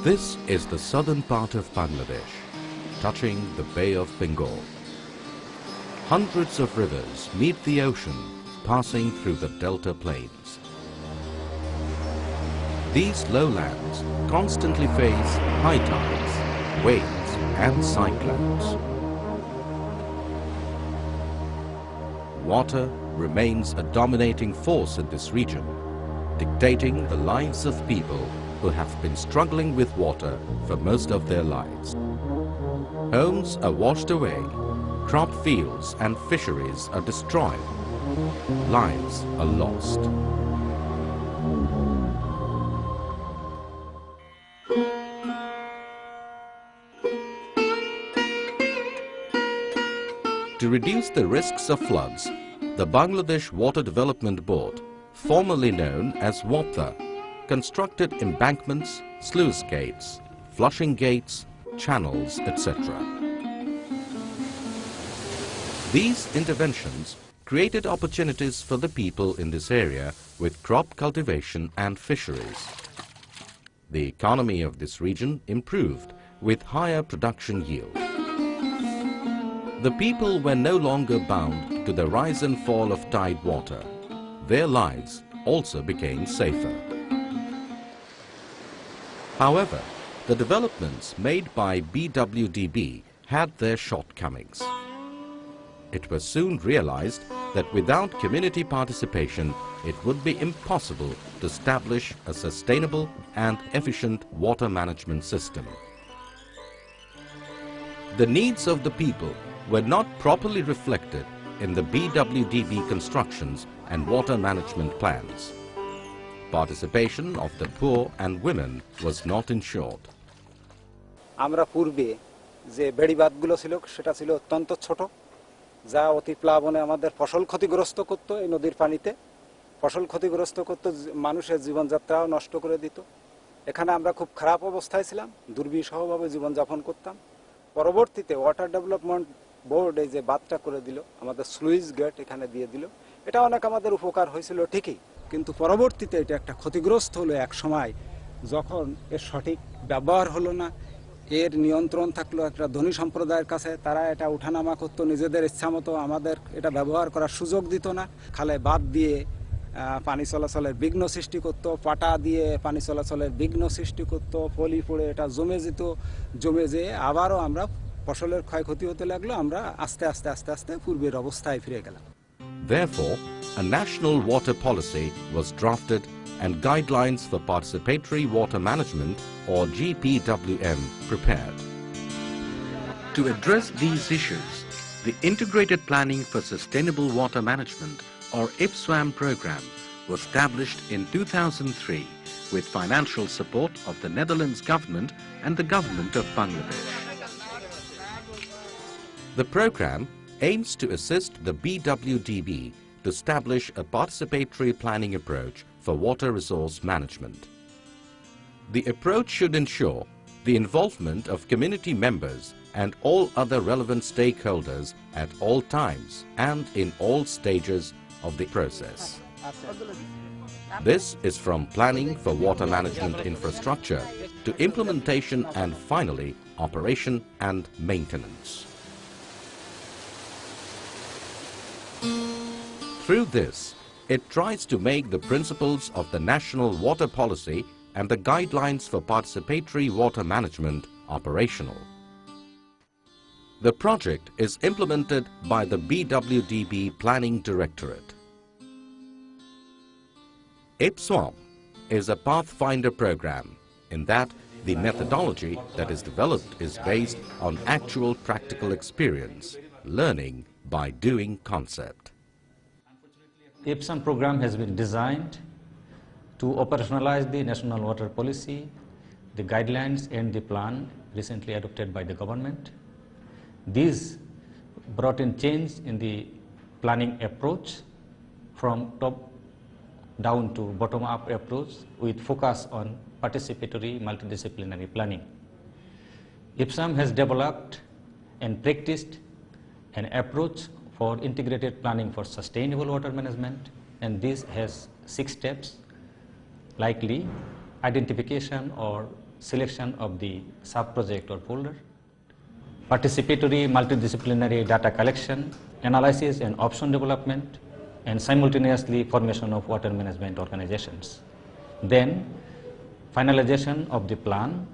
This is the southern part of Bangladesh, touching the Bay of Bengal. Hundreds of rivers meet the ocean, passing through the delta plains. These lowlands constantly face high tides, waves and cyclones. Water remains a dominating force in this region, dictating the lives of people who have been struggling with water for most of their lives. Homes are washed away, crop fields and fisheries are destroyed, lives are lost. To reduce the risks of floods, the Bangladesh Water Development Board, formerly known as WAPDA, constructed embankments, sluice gates, flushing gates, channels, etc. These interventions created opportunities for the people in this area with crop cultivation and fisheries. The economy of this region improved with higher production yield. The people were no longer bound to the rise and fall of tide water. Their lives also became safer. However, the developments made by BWDB had their shortcomings. It was soon realized that without community participation, it would be impossible to establish a sustainable and efficient water management system. The needs of the people were not properly reflected in the BWDB constructions and water management plans. Participation of the poor and women was not ensured. আমরা পূর্বে যে বেড়িবাঁধগুলো ছিল সেটা ছিল অত্যন্ত ছোট, যা অতি প্লাবনে আমাদের ফসল ক্ষতিগ্রস্ত করত। এই নদীর পানিতে ফসল ক্ষতিগ্রস্ত করত, মানুষের জীবনযাত্রাও নষ্ট করে দিত। এখানে আমরা খুব খারাপ অবস্থায় ছিলাম, দুর্বিষহভাবে জীবনযাপন করতাম। পরবর্তীতে ওয়াটার ডেভেলপমেন্ট বোর্ড এই যে বাঁধটা করে দিল, আমাদের স্লুইস গেট এখানে দিয়ে দিল, এটা অনেক আমাদের উপকার হয়েছিল ঠিকই, কিন্তু পরবর্তীতে এটা একটা ক্ষতিগ্রস্ত হলো এক সময়, যখন এর সঠিক ব্যবহার হলো না। এর নিয়ন্ত্রণ থাকলো একটা ধনী সম্প্রদায়ের কাছে, তারা এটা উঠানামা করতো নিজেদের ইচ্ছামতো, আমাদের এটা ব্যবহার করার সুযোগ দিত না। খালে বাঁধ দিয়ে পানি চলাচলের বিঘ্ন সৃষ্টি করত, পাটা দিয়ে পানি চলাচলের বিঘ্ন সৃষ্টি করত, পলি পড়ে এটা জমে যেত, জমে যেয়ে আবারও আমরা ফসলের ক্ষয়ক্ষতি হতে লাগলো, আমরা আস্তে আস্তে আস্তে আস্তে পূর্বের অবস্থায় ফিরে গেলাম। Therefore, a national water policy was drafted and guidelines for participatory water management or GPWM prepared. To address these issues, the Integrated Planning for Sustainable Water Management or IPSWAM program was established in 2003 with financial support of the Netherlands government and the government of Bangladesh. The program aims to assist the BWDB to establish a participatory planning approach for water resource management. The approach should ensure the involvement of community members and all other relevant stakeholders at all times and in all stages of the process. This is from planning for water management infrastructure to implementation and finally operation and maintenance. Through this, it tries to make the principles of the national water policy and the guidelines for participatory water management operational. The project is implemented by the BWDB Planning Directorate. IPSWAM is a pathfinder program in that the methodology that is developed is based on actual practical experience, learning by doing concept. The IPSWAM program has been designed to operationalize the national water policy, the guidelines and the plan recently adopted by the government. These brought in change in the planning approach from top down to bottom up approach with focus on participatory multidisciplinary planning. IPSWAM has developed and practiced an approach for integrated planning for sustainable water management, and this has 6 steps, likely identification or selection of the sub-project or folder, participatory multidisciplinary data collection, analysis and option development, and simultaneously formation of water management organizations. Then finalization of the plan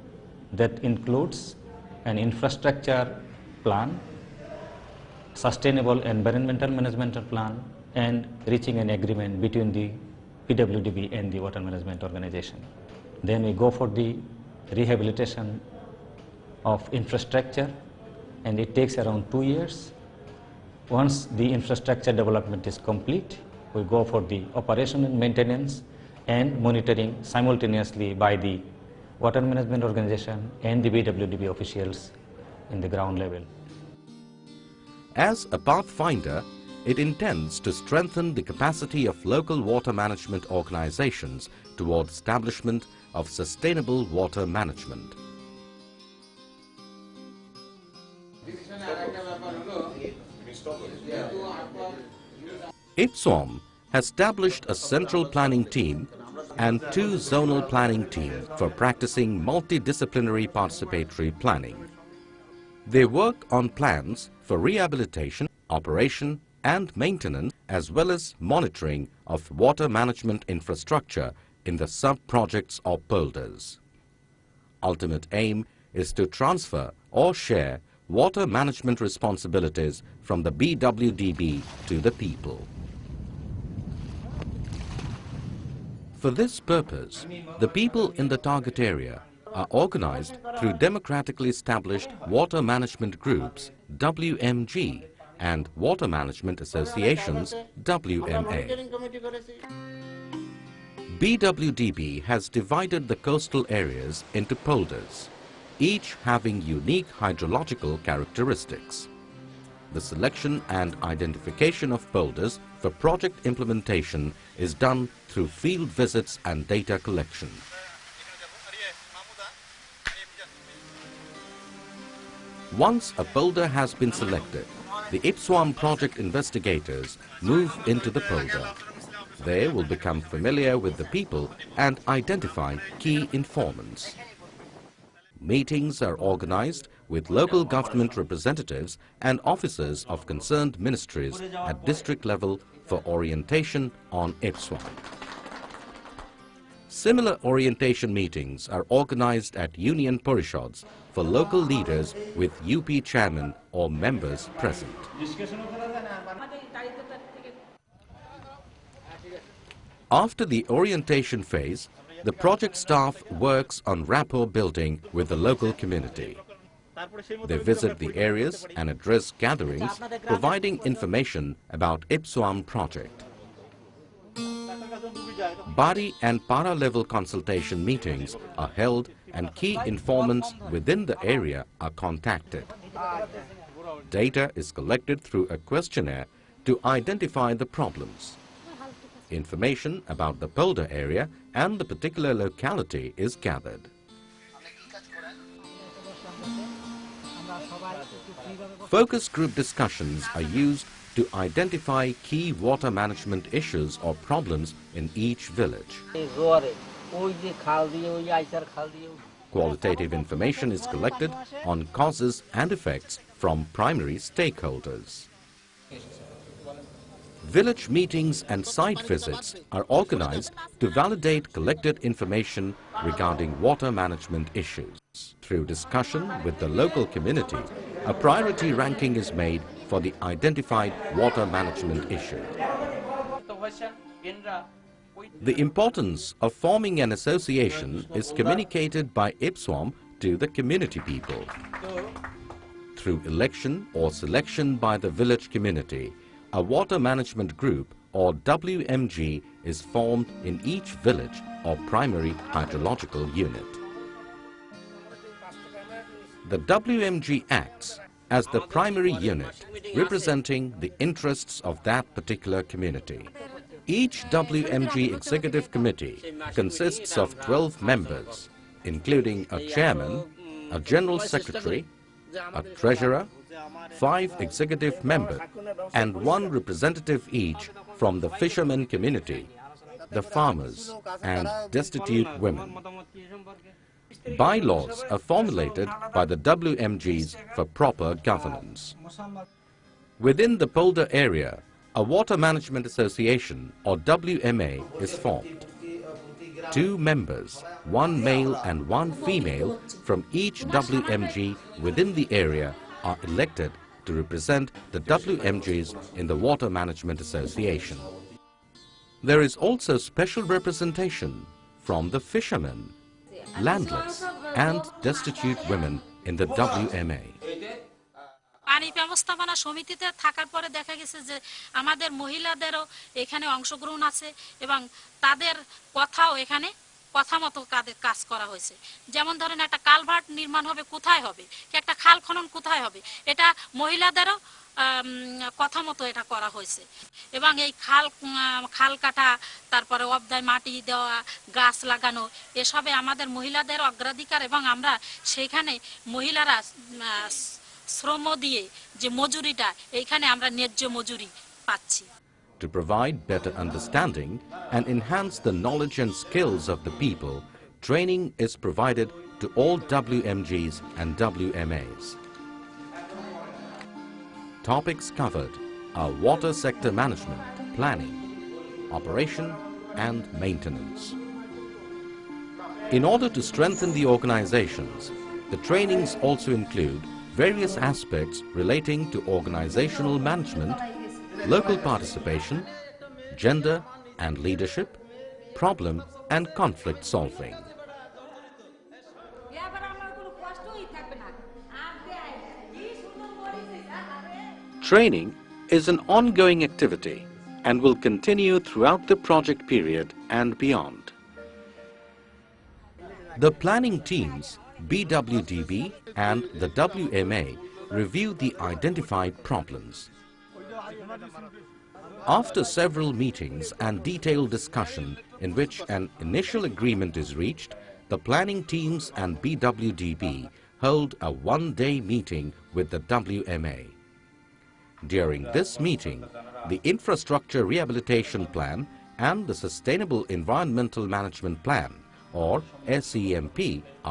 that includes an infrastructure plan, sustainable environmental management plan, and reaching an agreement between the BWDB and the water management organization. Then we go for the rehabilitation of infrastructure, and it takes around 2 years. Once the infrastructure development is complete, we go for the operation and maintenance and monitoring simultaneously by the water management organization and the BWDB officials in the ground level. As a pathfinder, it intends to strengthen the capacity of local water management organizations toward establishment of sustainable water management. IPSWAM has established a central planning team and 2 zonal planning teams for practicing multidisciplinary participatory planning. They work on plans for rehabilitation, operation and maintenance, as well as monitoring of water management infrastructure in the sub-projects or polders. Ultimate aim is to transfer or share water management responsibilities from the BWDB to the people. For this purpose, the people in the target area are organized through democratically established water management groups, WMG, and water management associations, WMA. BWDB has divided the coastal areas into polders, each having unique hydrological characteristics. The selection and identification of polders for project implementation is done through field visits and data collection. Once a polder has been selected, the IPSWAM project investigators move into the polder. They will become familiar with the people and identify key informants. Meetings are organized with local government representatives and officers of concerned ministries at district level for orientation on IPSWAM. Similar orientation meetings are organized at Union Parishads for local leaders with UP chairman or members present. After the orientation phase, the project staff works on rapport building with the local community. They visit the areas and address gatherings, providing information about IPSWAM project. Body and para-level consultation meetings are held and key informants within the area are contacted. Data is collected through a questionnaire to identify the problems. Information about the polder area and the particular locality is gathered. Focus group discussions are used to identify key water management issues or problems in each village. Qualitative information is collected on causes and effects from primary stakeholders. Village meetings and site visits are organized to validate collected information regarding water management issues. Through discussion with the local community, a priority ranking is made for the identified water management issue. The importance of forming an association is communicated by IPSWAM to the community people. Through election or selection by the village community, a water management group or WMG is formed in each village or primary hydrological unit. The WMG acts as the primary unit representing the interests of that particular community. Each WMG executive committee consists of 12 members, including a chairman, a general secretary, a treasurer, 5 executive members, and 1 representative each from the fishermen community, the farmers, and destitute women. Bylaws are formulated by the WMGs for proper governance. Within the polder area, a Water Management Association or WMA is formed. 2 members, one male and one female from each WMG within the area are elected to represent the WMGs in the Water Management Association. There is also special representation from the fishermen, landless and destitute women in the WMA. পানি ব্যবস্থাপনা সমিতিতে থাকার পরে দেখা গেছে যে আমাদের মহিলাদেরও এখানে অংশগ্রহণ আছে এবং তাদের কথাও এখানে কথা মতো কাজ করা হয়েছে। যেমন ধরেন একটা কালভার্ট নির্মাণ হবে কোথায় হবে, একটা খাল খনন কোথায় হবে, এটা মহিলাদেরও কথা মতো এটা করা হয়েছে। এবং এই খাল কাটা, তারপরে অবদায় মাটি দেওয়া, গাছ লাগানো, এসবে আমাদের মহিলাদের অগ্রাধিকার এবং আমরা সেখানে মহিলারা শ্রম দিয়ে যে মজুরিটা এইখানে আমরা ন্যায্য মজুরি পাচ্ছি। To provide better understanding and enhance the knowledge and skills of the people, training is provided to all WMGs and WMAs. Topics covered are water sector management, planning, operation and maintenance. In order to strengthen the organizations, the trainings also include various aspects relating to organizational management, local participation, gender and leadership, problem and conflict solving. Training is an ongoing activity and will continue throughout the project period and beyond. The planning teams, BWDB and the WMA, review the identified problems. After several meetings and detailed discussion in which an initial agreement is reached, the planning teams and BWDB hold a one-day meeting with the WMA. During this meeting, the Infrastructure Rehabilitation Plan and the Sustainable Environmental Management Plan, or SEMP,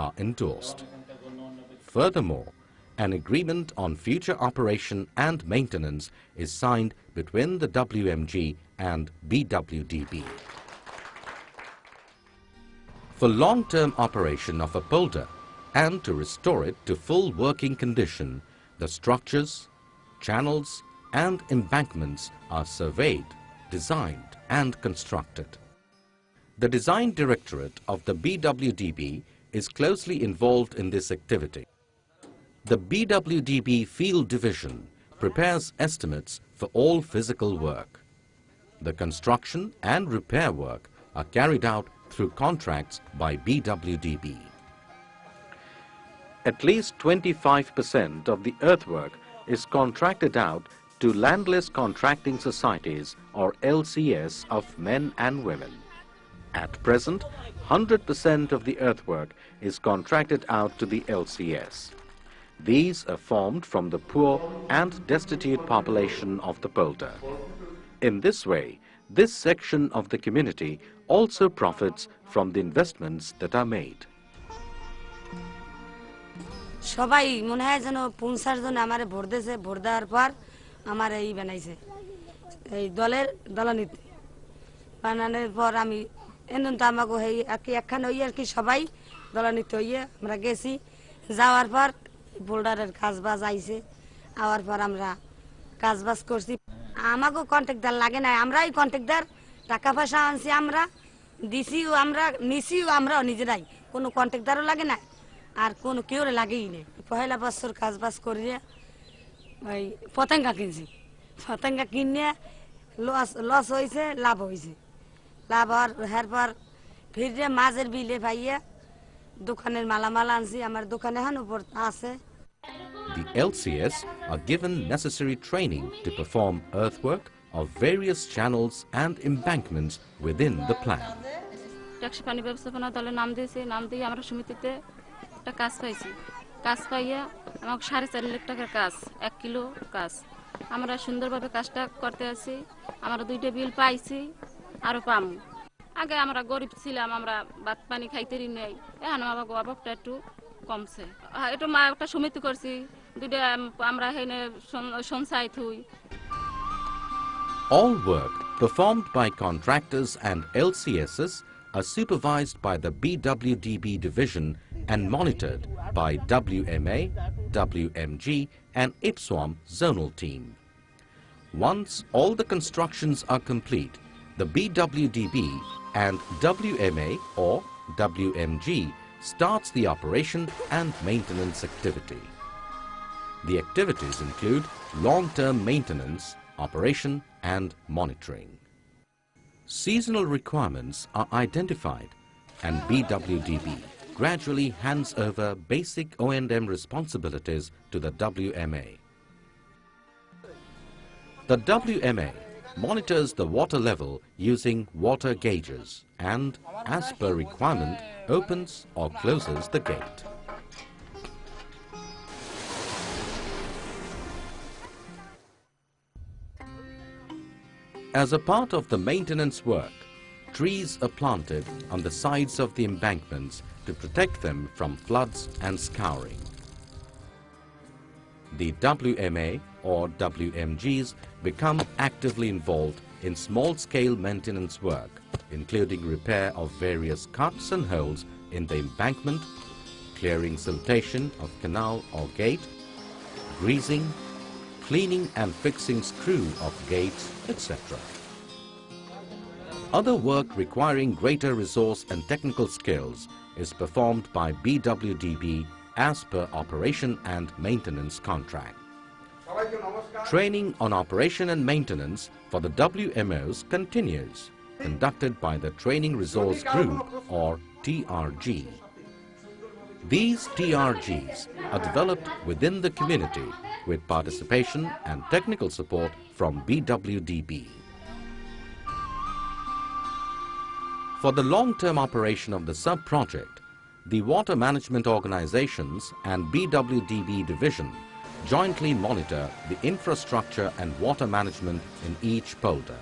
are endorsed. Furthermore, an agreement on future operation and maintenance is signed between the WMG and BWDB. For long-term operation of a polder and to restore it to full working condition, the structures, channels and embankments are surveyed, designed and constructed. The Design Directorate of the BWDB is closely involved in this activity. The BWDB Field Division prepares estimates for all physical work. The construction and repair work are carried out through contracts by BWDB. At least 25% of the earthwork is contracted out to landless contracting societies or LCS of men and women. At present, 100% of the earthwork is contracted out to the LCS. These are formed from the poor and destitute population of the polder. In this way, this section of the community also profits from the investments that are made. সবাই মনে হয় যেন 50 জন আমারে vote দিয়েছে, vote দেওয়ার পর আমার এই বানাইছে এই দলনীতি বানানোর পর আমি এমন তো আমাকে একখানে হই আর কি সবাই দলনীতি হইয়ে আমরা গেছি। যাওয়ার পর বোল্ডারের কাজবাজ আইছে, আওয়ার পর আমরা কাজবাজ করছি। আমাকে কন্ট্রাক্টর লাগে না, আমরাই কন্ট্রাক্টর, টাকা পয়সা আনছি আমরা, দিছিও আমরা, নিছিও আমরা নিজেরাই, কোনো কন্ট্রাক্টরও লাগে না আর কোনো কেউ লাগেই না। পয়লা বছর কাজবাজ করিয়ে ওই পতঙ্গা কিনছি, পতঙ্গা কিনে লস হয়েছে, লাভ হয়েছে। লাভ হওয়ার পর ফিরে মাঝের বিলে পাইয়া দোকানের মালামাল আনছি, আমার দোকানে এখন উপর আছে। The LCS are given necessary training to perform earthwork of various channels and embankments within the plan. Taxi পানি ব্যবস্থাপনা দলে নাম দিয়েছি, নাম দিয়ে আমরা সমিতিতে একটা কাজ পাইছি। কাজ পাইয়া আমাকে 4.5 লাখ টাকার কাজ, 1 কিলো কাজ, আমরা সুন্দরভাবে কাজটা করতে আছি। আমরা 2টা বিল পাইছি, আরো পাম। আগে আমরা গরিব ছিলাম, আমরা ভাত পানি খাইতেই নেই, এখন আমার অভাবটা একটু কমছে। একটু মা একটা সমিতি করছি, দুইটা আমরা এখানে সঞ্চয় থুই। All work performed by contractors and LCSs are supervised by the BWDB division and monitored by WMA, WMG and IPSWAM zonal team. Once all the constructions are complete, the BWDB and WMA or WMG starts the operation and maintenance activity. The activities include long-term maintenance, operation and monitoring. Seasonal requirements are identified and BWDB gradually hands over basic O&M responsibilities to the WMA. The WMA monitors the water level using water gauges and, as per requirement, opens or closes the gate. As a part of the maintenance work, trees are planted on the sides of the embankments to protect them from floods and scouring. The WMA or WMGs become actively involved in small-scale maintenance work, including repair of various cuts and holes in the embankment, clearing siltation of canal or gate, greasing, cleaning and fixing screw of gates, etc. Other work requiring greater resource and technical skills is performed by BWDB as per operation and maintenance contract. Training on operation and maintenance for the WMOs continues, conducted by the Training Resource Group or TRG. These TRGs are developed within the community with participation and technical support from BWDB. For the long-term operation of the sub-project, the water management organizations and BWDB division jointly monitor the infrastructure and water management in each polder.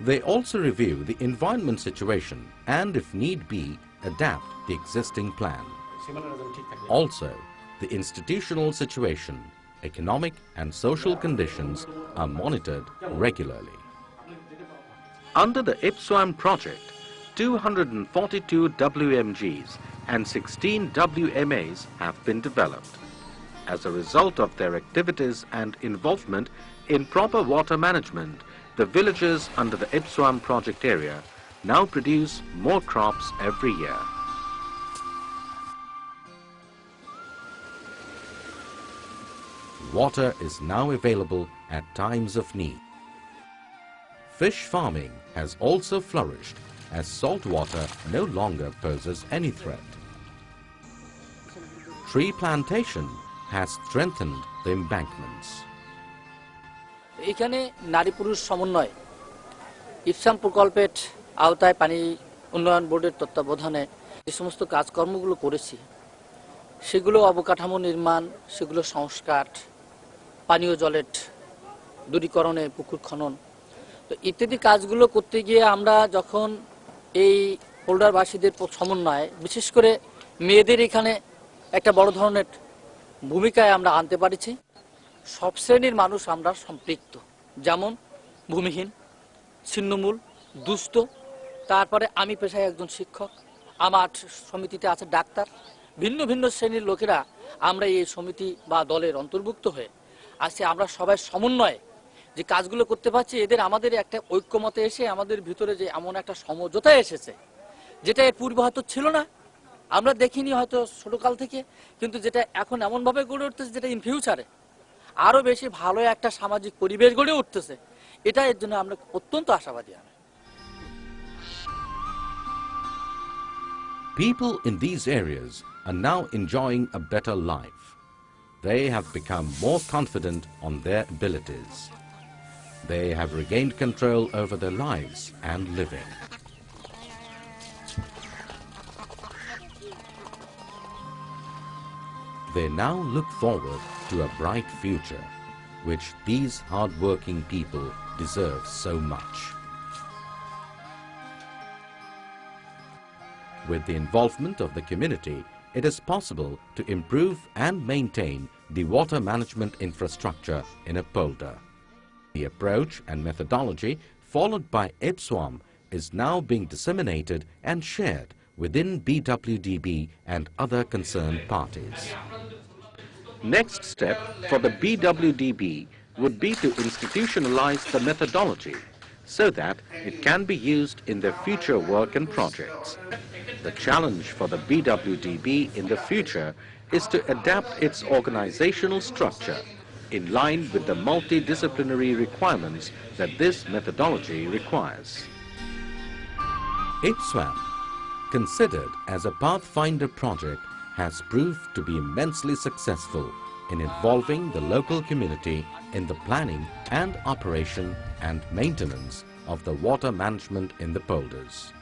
They also review the environment situation and, if need be, adapt the existing plan. Also, the institutional situation, economic and social conditions are monitored regularly. Under the IPSWAM project, 242 WMGs and 16 WMAs have been developed. As a result of their activities and involvement in proper water management, the villages under the IPSWAM project area now produce more crops every year. Water is now available at times of need. Fish farming has also flourished as salt water no longer poses any threat. Tree plantation has strengthened the embankments. এখানে নারী পুরুষ সমন্বয় ipsum প্রকল্পের আওতায় পানি উন্নয়ন বোর্ডের তত্ত্বাবধানে যে সমস্ত কাজকর্মগুলো করেছি সেগুলো অবকাঠামো নির্মাণ, সেগুলো সংস্কার, পানীয় জলের দূরীকরণে পুকুর খনন তো ইত্যাদি কাজগুলো করতে গিয়ে আমরা যখন এই হোল্ডারবাসীদের সমন্বয়ে বিশেষ করে মেয়েদের এখানে একটা বড় ধরনের ভূমিকায় আমরা আনতে পারছি। সব শ্রেণীর মানুষ আমরা সম্পৃক্ত, যেমন ভূমিহীন, ছিন্নমূল, দুস্থ, তারপরে আমি পেশায় একজন শিক্ষক, আমার সমিতিতে আছে ডাক্তার, ভিন্ন ভিন্ন শ্রেণীর লোকেরা আমরা এই সমিতি বা দলের অন্তর্ভুক্ত হয়ে আজকে আমরা সবাই সমন্বয়ে যে কাজগুলো করতে পারছি এদের আমাদের একটা ঐক্যমতে এসে আমাদের ভিতরে যে এমন একটা সমঝোতা এসেছে যেটা এর পূর্বে হয়তো ছিল না, আমরা দেখিনি হয়তো ছোটকাল থেকে, কিন্তু যেটা এখন এমনভাবে গড়ে উঠতেছে যেটা ইন ফিউচারে আরো বেশি ভালো একটা সামাজিক পরিবেশ গড়ে উঠতেছে, এটা এর জন্য আমরা অত্যন্ত আশাবাদী। People in these areas are now enjoying a better life. They have become more confident on their abilities. They have regained control over their lives and living. They now look forward to a bright future, which these hard-working people deserve so much. With the involvement of the community, it is possible to improve and maintain the water management infrastructure in a polder. The approach and methodology followed by IPSWAM is now being disseminated and shared within BWDB and other concerned parties. Next step for the BWDB would be to institutionalize the methodology so that it can be used in their future work and projects. The challenge for the BWDB in the future is to adapt its organizational structure in line with the multidisciplinary requirements that this methodology requires. IPSWAM, considered as a pathfinder project, has proved to be immensely successful in involving the local community in the planning and operation and maintenance of the water management in the polders.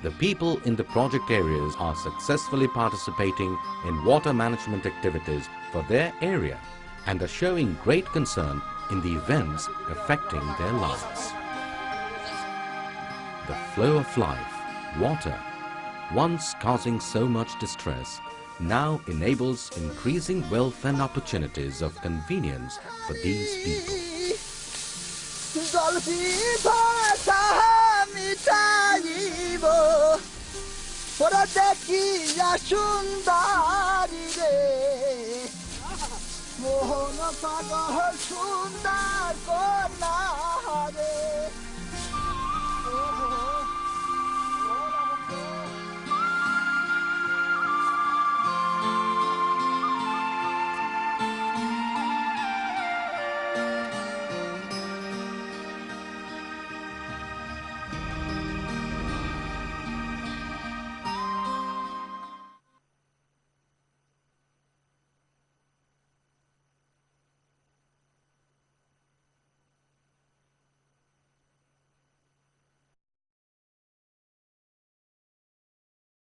The people in the project areas are successfully participating in water management activities for their area and are showing great concern in the events affecting their lives. The flow of life, water, once causing so much distress, now enables increasing wealth and opportunities of convenience for these people. মোহন পাগল সুন্দর